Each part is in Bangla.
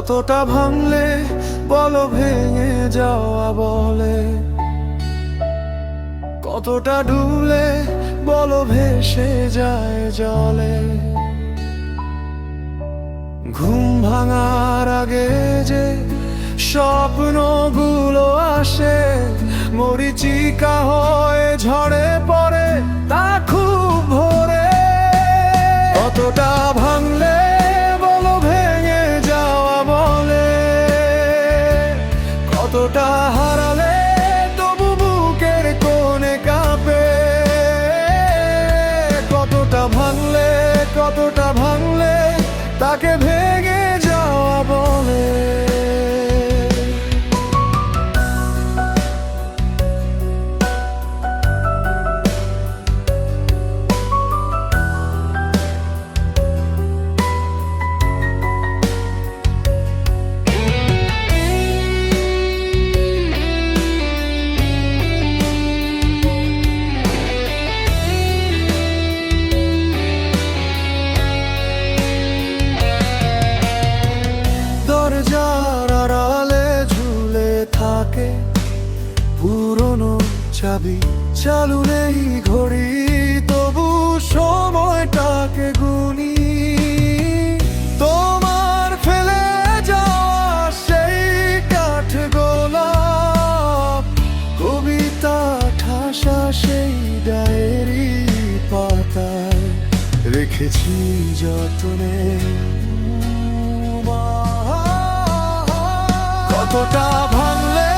কতটা ভাঙলে বলো ভেঙে যাওয়া বলে, কতটা ডুবলে বলো ভেসে যায় জলে। ঘুম ভাঙার আগে যে স্বপ্নগুলো আসে, মরিচিকা হয়ে ঝড়ে পড়ে তা খুব ভোরে। কতটা ভাঙলে বলো ভেঙে যাওয়া বলে, কতটা হারালে তবু বুকের কোণে কাঁপে। কতটা ভাঙলে তাকে ভেঙে যাওয়া বলে। দরজার আড়ালে ঝুলে থাকে পুরনো চাবি, চালু নেই ঘড়ি তবু সময়টাকে গুনি। তোমার ফেলে যাওয়া সেই কাঠ গোলাপ, কবিতা ঠাসা সেই ডায়েরি পাতায় রেখেছি যতনে। কতটা ভাঙলে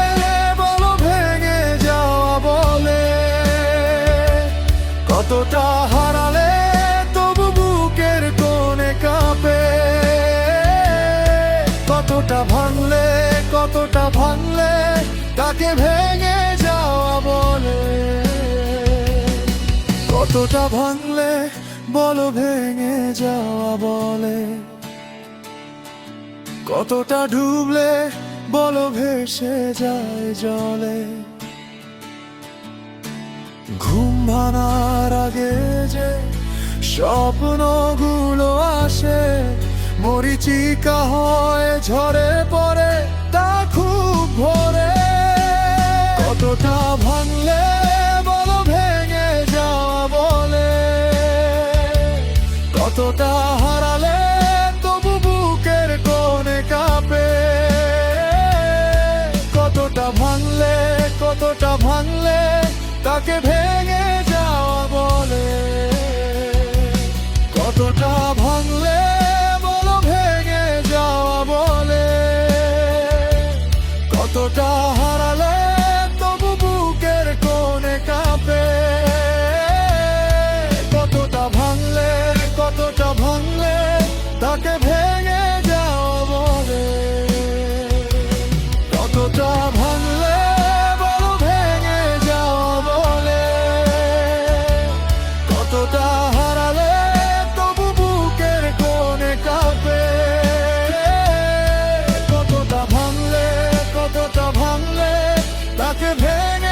বলো ভেঙে যাওয়া বলে, কতটা হারালে তবু বুকের কোণে কাঁপে। কতটা ভাঙলে তাকে ভেঙে যাওয়া বলে। কতটা ভাঙলে বলো ভেঙে যাওয়া বলে, কতটা ডুবলে বলো ভেসে যায় জলে। ঘুম ভাঙার আগে যে স্বপ্নগুলো আসে, মরিচিকা হয়ে ঝরে পড়ে তা খুব ভোরে। কতটা ভাঙলে বলো ভেঙে যাওয়া বলে, কতটা হারালে তবু বুকের কোণে কাঁপে। কতটা ভাঙলে তাকে ভেঙে যাওয়া বলে। কতটা ভাঙলে বলো ভেঙে যাওয়া বলে, কতটা হারালে তবু বুকের কোণে কাঁপে। কতটা ভাঙলে তাকে ভেঙে যাওয়া বলে। কতটা ভাঙলে বলো ভেঙে যাওয়া বলে, কতটা হারালে তবু বুকের কোণে কাঁপে। কতটা ভাঙলে তাকে ভেঙে